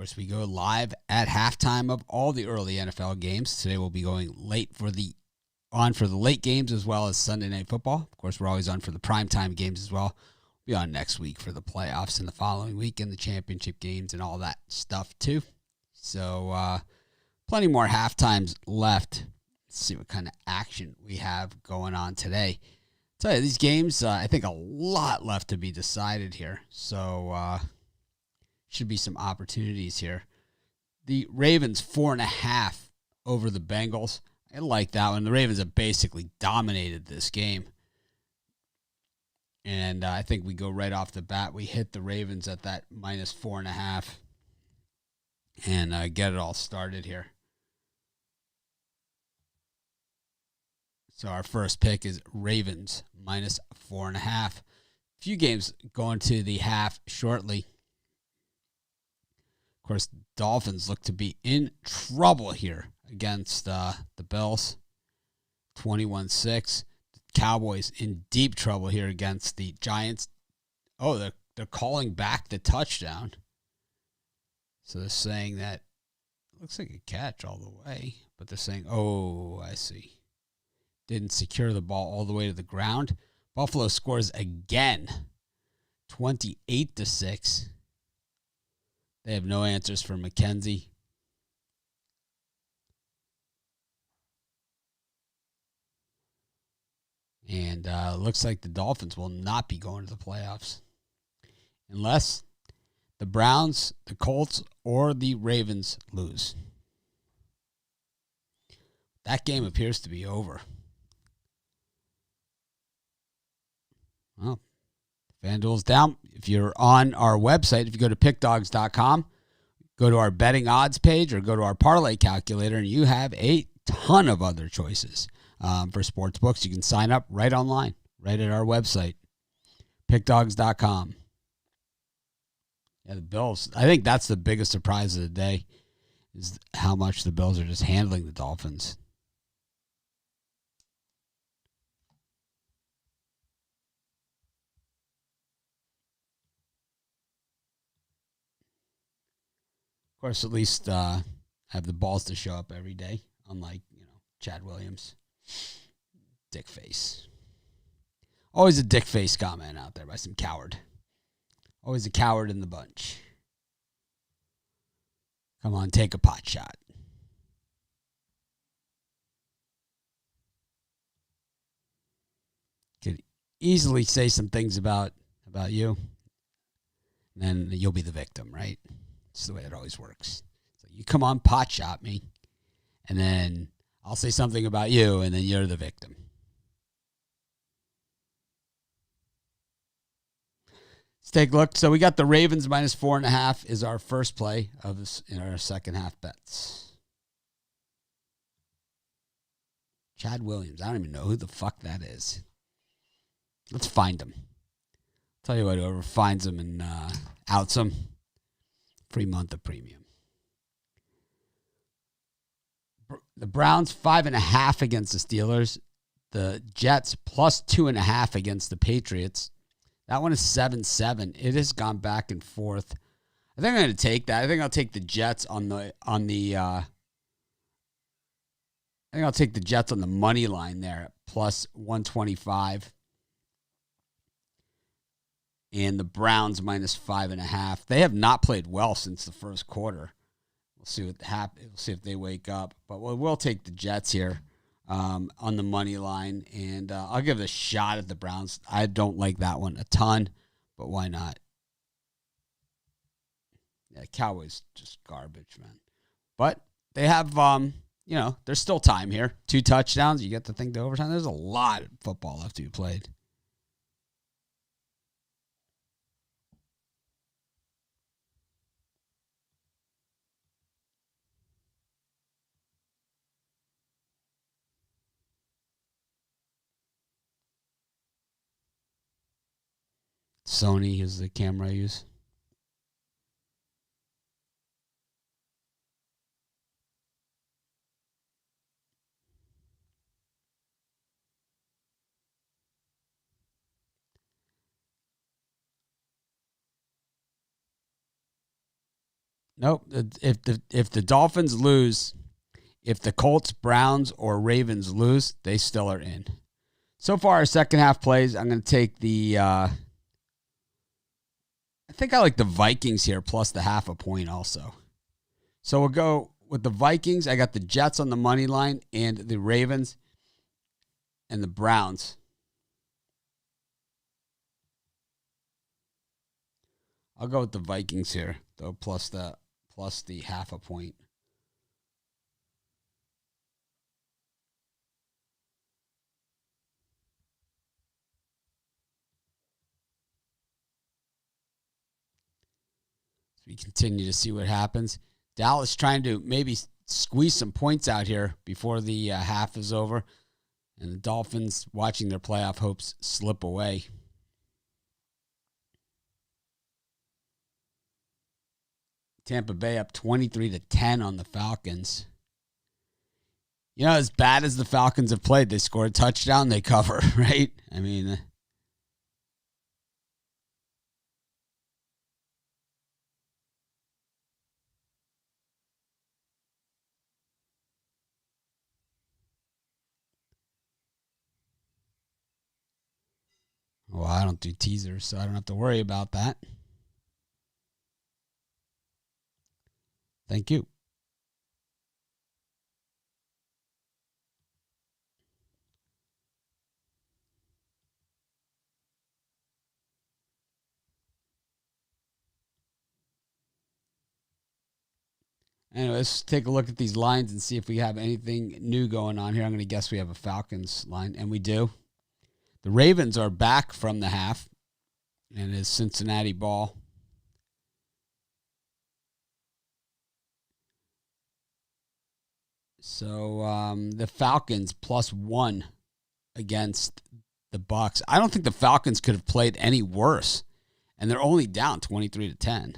course, we go live at halftime of all the early NFL games. Today we'll be going on for the late games as well as Sunday Night Football. Of course, we're always on for the primetime games as well. We'll be on next week for the playoffs and the following week and the championship games and all that stuff too. So plenty more halftimes left. Let's see what kind of action we have going on today. I'll tell you, these games, I think a lot left to be decided here. So should be some opportunities here. The Ravens 4.5 over the Bengals. I like that one. The Ravens have basically dominated this game. And I think we go right off the bat. We hit the Ravens at that minus 4.5 and get it all started here. So our first pick is Ravens minus 4.5. A few games going to the half shortly. Of course, Dolphins look to be in trouble here against the Bills, 21-6. Cowboys in deep trouble here against the Giants. Oh, they're calling back the touchdown. So they're saying that it looks like a catch all the way, but they're saying, oh, I see. Didn't secure the ball all the way to the ground. Buffalo scores again, 28-6. They have no answers for McKenzie. And looks like the Dolphins will not be going to the playoffs unless the Browns, the Colts, or the Ravens lose. That game appears to be over. Well, FanDuel's down. If you're on our website, if you go to pickdogs.com, go to our betting odds page or go to our parlay calculator, and you have a ton of other choices for sports books. You can sign up right online, right at our website, pickdogs.com. Yeah, the Bills, I think that's the biggest surprise of the day is how much the Bills are just handling the Dolphins. Of course, at least have the balls to show up every day, unlike, Chad Williams. Dick face. Always a dick face comment out there by some coward. Always a coward in the bunch. Come on, take a pot shot. Could easily say some things about you, and then you'll be the victim, right? It's the way it always works. So you come on, pot shot me, and then I'll say something about you, and then you're the victim. Let's take a look. So we got the Ravens minus 4.5 is our first play of this in our second half bets. Chad Williams. I don't even know who the fuck that is. Let's find him. Tell you what, whoever finds him and outs him, free month of premium. The Browns 5.5 against the Steelers. The Jets plus 2.5 against the Patriots. That one is 7-7. It has gone back and forth. I think I'm going to take that. I think I'll take the Jets on the money line there at plus 125. And the Browns minus 5.5. They have not played well since the first quarter. We'll see what happens. We'll see if they wake up. But we'll take the Jets here on the money line, and I'll give it a shot at the Browns. I don't like that one a ton, but why not? Yeah, Cowboys just garbage, man. But they have, there's still time here. 2 touchdowns. You get the thing to overtime. There's a lot of football left to be played. Sony is the camera I use. Nope. If the Dolphins lose, if the Colts, Browns, or Ravens lose, they still are in. So far, our second half plays, I'm going to take the I think I like the Vikings here plus the half a point also. So we'll go with the Vikings. I got the Jets on the money line and the Ravens and the Browns. I'll go with the Vikings here, though, plus the half a point. So we continue to see what happens. Dallas trying to maybe squeeze some points out here before the half is over. And the Dolphins watching their playoff hopes slip away. Tampa Bay up 23-10 on the Falcons. You know, as bad as the Falcons have played, they score a touchdown, they cover, right? I mean, well, I don't do teasers, so I don't have to worry about that. Thank you. Anyway, let's take a look at these lines and see if we have anything new going on here. I'm going to guess we have a Falcons line, and we do. The Ravens are back from the half, and it's Cincinnati ball. So the Falcons +1 against the Bucs. I don't think the Falcons could have played any worse, and they're only down 23-10.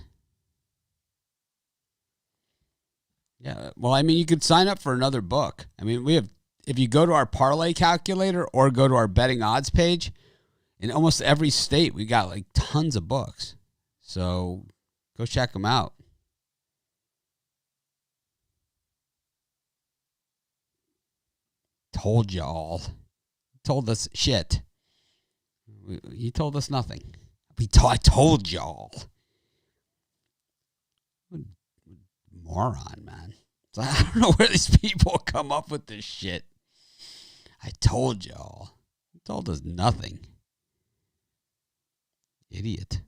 Yeah, well, I mean, you could sign up for another book. I mean, we have, if you go to our parlay calculator or go to our betting odds page, in almost every state, we got like tons of books. So go check them out. Told you all. Told us shit. You told us nothing. I told y'all. Moron, man. I don't know where these people come up with this shit. I told y'all. You told us nothing. Idiot.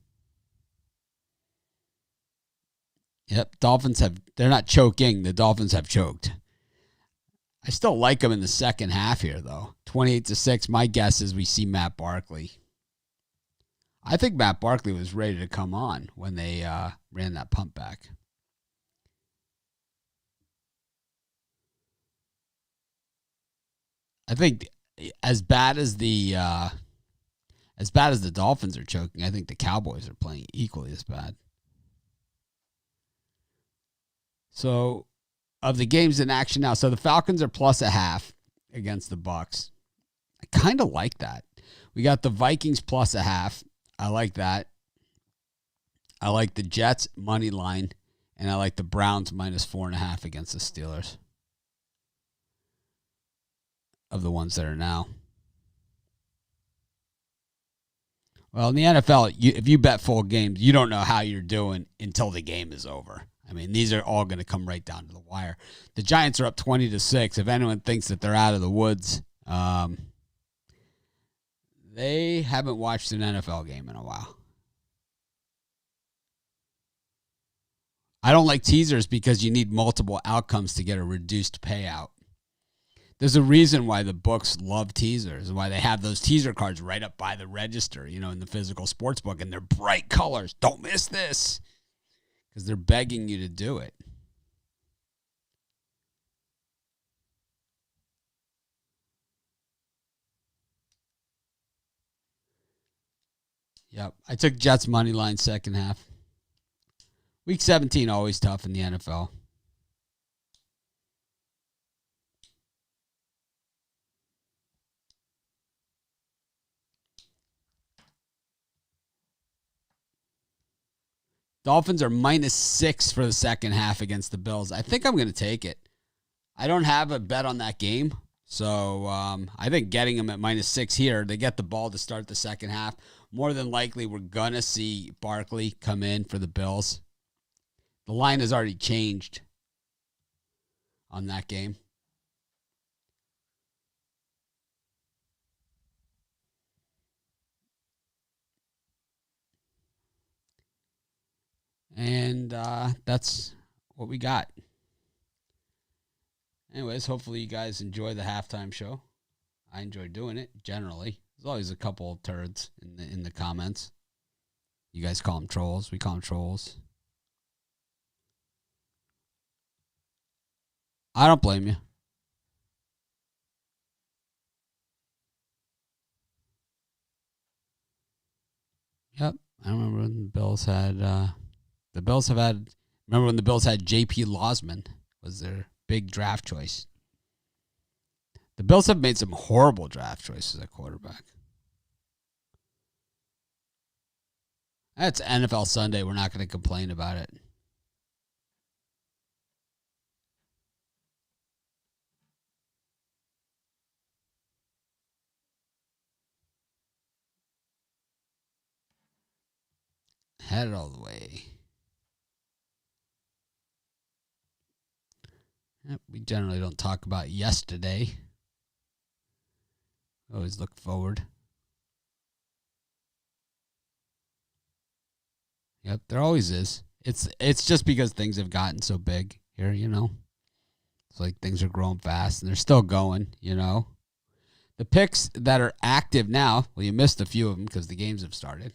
Yep, they're not choking. The Dolphins have choked. I still like them in the second half here, though. 28-6. My guess is we see Matt Barkley. I think Matt Barkley was ready to come on when they ran that punt back. I think as bad as the Dolphins are choking, I think the Cowboys are playing equally as bad. So, of the games in action now, so the Falcons are +0.5 against the Bucs. I kind of like that. We got the Vikings +0.5. I like that. I like the Jets money line, and I like the Browns -4.5 against the Steelers. Of the ones that are now. Well, in the NFL, if you bet full games, you don't know how you're doing until the game is over. I mean, these are all going to come right down to the wire. The Giants are up 20-6. If anyone thinks that they're out of the woods, they haven't watched an NFL game in a while. I don't like teasers because you need multiple outcomes to get a reduced payout. There's a reason why the books love teasers, why they have those teaser cards right up by the register, in the physical sports book, and they're bright colors. Don't miss this, because they're begging you to do it. Yep. I took Jets money line second half. Week 17, always tough in the NFL. Dolphins are -6 for the second half against the Bills. I think I'm going to take it. I don't have a bet on that game. So I think getting them at -6 here, they get the ball to start the second half. More than likely, we're going to see Barkley come in for the Bills. The line has already changed on that game. And that's what we got. Anyways, hopefully you guys enjoy the halftime show. I enjoy doing it, generally. There's always a couple of turds in the comments. You guys call them trolls. We call them trolls. I don't blame you. Yep. I remember when the Bills had... remember when the Bills had J.P. Losman was their big draft choice. The Bills have made some horrible draft choices at quarterback. That's NFL Sunday. We're not going to complain about it. Had it all the way. Yep, we generally don't talk about yesterday. Always look forward. Yep, there always is. It's just because things have gotten so big here, you know. It's like things are growing fast and they're still going, you know. The picks that are active now, well, you missed a few of them because the games have started.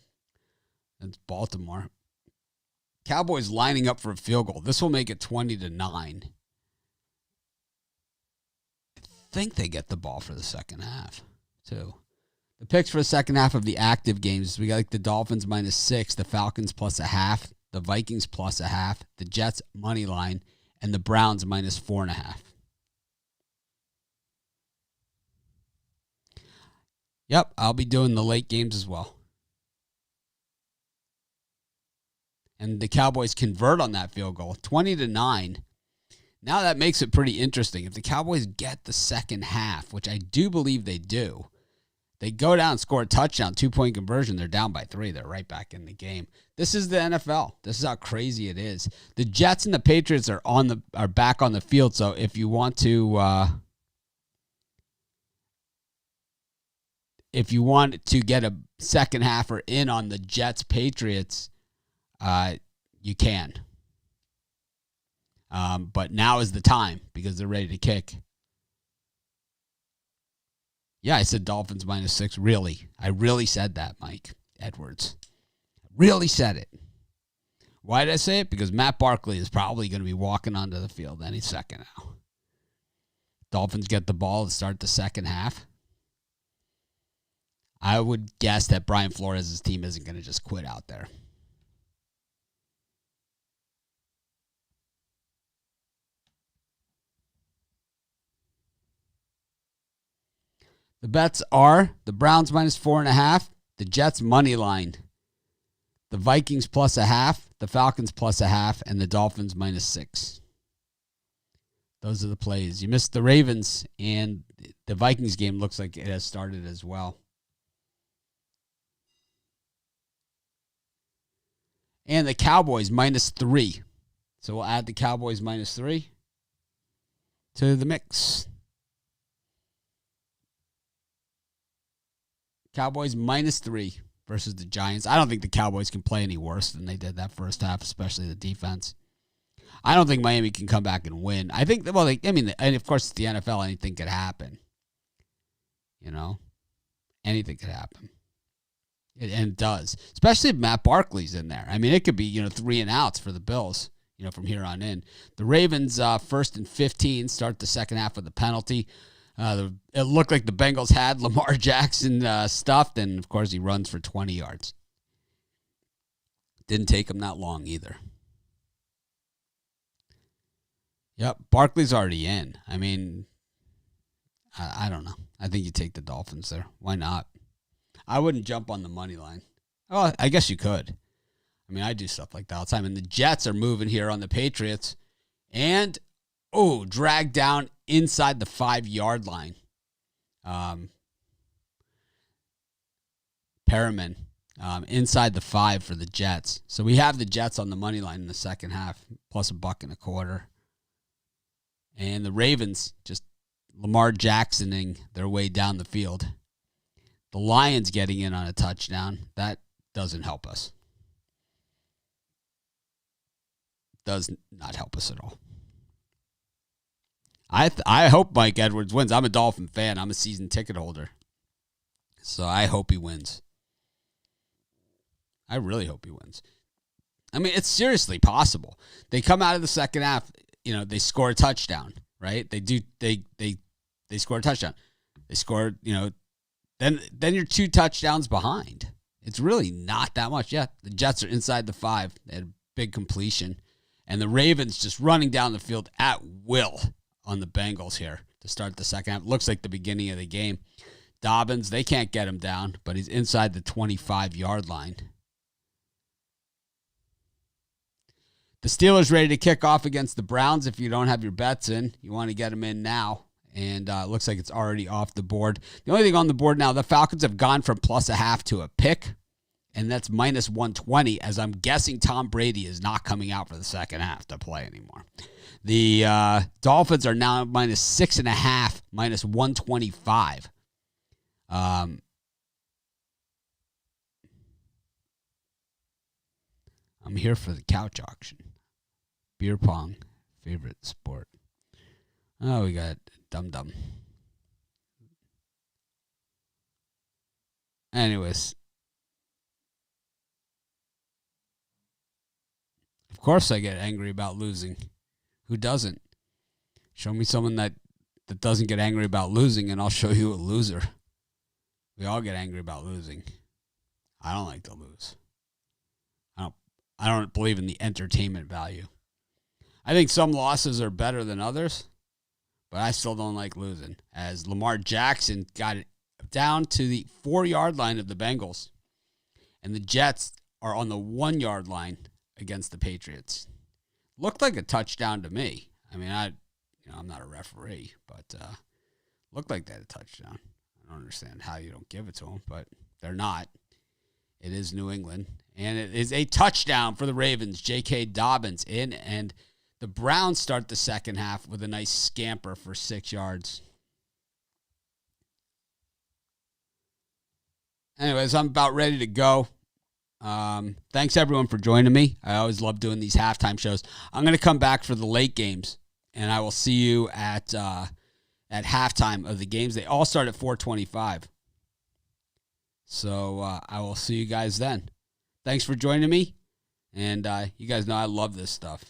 It's Baltimore. Cowboys lining up for a field goal. This will make it 20-9. I think they get the ball for the second half, too. The picks for the second half of the active games, we got like the Dolphins -6, the Falcons +0.5, the Vikings +0.5, the Jets money line, and the Browns -4.5. Yep, I'll be doing the late games as well. And the Cowboys convert on that field goal, 20-9. Now that makes it pretty interesting. If the Cowboys get the second half, which I do believe they do, they go down, score a touchdown, 2-point conversion, they're down by 3. They're right back in the game. This is the NFL. This is how crazy it is. The Jets and the Patriots are back on the field, so if you want to get a second half or in on the Jets Patriots, you can. But now is the time because they're ready to kick. Yeah, I said Dolphins -6. Really. I really said that, Mike Edwards. Really said it. Why did I say it? Because Matt Barkley is probably going to be walking onto the field any second now. Dolphins get the ball to start the second half. I would guess that Brian Flores' team isn't going to just quit out there. The bets are the Browns -4.5, the Jets money line, the Vikings +0.5, the Falcons +0.5, and the Dolphins -6. Those are the plays. You missed the Ravens, and the Vikings game looks like it has started as well. And the Cowboys -3. So we'll add the Cowboys -3 to the mix. Cowboys -3 versus the Giants. I don't think the Cowboys can play any worse than they did that first half, especially the defense. I don't think Miami can come back and win. I think, and of course it's the NFL. Anything could happen. You know, anything could happen. And it does, especially if Matt Barkley's in there. I mean, it could be, 3 and outs for the Bills, from here on in. The Ravens, 1st and 15, start the second half with a penalty. It looked like the Bengals had Lamar Jackson stuffed, and, of course, he runs for 20 yards. Didn't take him that long either. Yep, Barkley's already in. I mean, I don't know. I think you take the Dolphins there. Why not? I wouldn't jump on the money line. Well, I guess you could. I mean, I do stuff like that all the time. And the Jets are moving here on the Patriots. And, dragged down inside the 5-yard line. Perriman inside the 5 for the Jets. So we have the Jets on the money line in the second half, plus $1.25. And the Ravens just Lamar Jacksoning their way down the field. The Lions getting in on a touchdown. That doesn't help us. Does not help us at all. I hope Mike Edwards wins. I'm a Dolphin fan. I'm a season ticket holder. So I hope he wins. I really hope he wins. I mean, it's seriously possible. They come out of the second half, they score a touchdown, right? They score a touchdown. They score, then you're 2 touchdowns behind. It's really not that much. Yeah, the Jets are inside the 5. They had a big completion. And the Ravens just running down the field at will on the Bengals here to start the second half. Looks like the beginning of the game. Dobbins, they can't get him down, but he's inside the 25-yard line. The Steelers ready to kick off against the Browns. If you don't have your bets in, you want to get them in now. And it looks like it's already off the board. The only thing on the board now, the Falcons have gone from +0.5 to a pick. And that's -120, as I'm guessing Tom Brady is not coming out for the second half to play anymore. The Dolphins are now -6.5, -125. I'm here for the couch auction. Beer pong, favorite sport. Oh, we got Dum. Anyways. Of course I get angry about losing. Who doesn't? Show me someone that doesn't get angry about losing, and I'll show you a loser. We all get angry about losing. I don't like to lose. I don't believe in the entertainment value. I think some losses are better than others, but I still don't like losing. As Lamar Jackson got it down to the 4-yard line of the Bengals, and the Jets are on the 1-yard line against the Patriots. Looked like a touchdown to me. I mean, I'm not a referee, but looked like they had a touchdown. I don't understand how you don't give it to them, but they're not. It is New England, and it is a touchdown for the Ravens. J.K. Dobbins in, and the Browns start the second half with a nice scamper for 6 yards. Anyways, I'm about ready to go. Thanks everyone for joining me. I always love doing these halftime shows. I'm going to come back for the late games, and I will see you at halftime of the games. They all start at 4:25. So I will see you guys then. Thanks for joining me, and you guys know I love this stuff.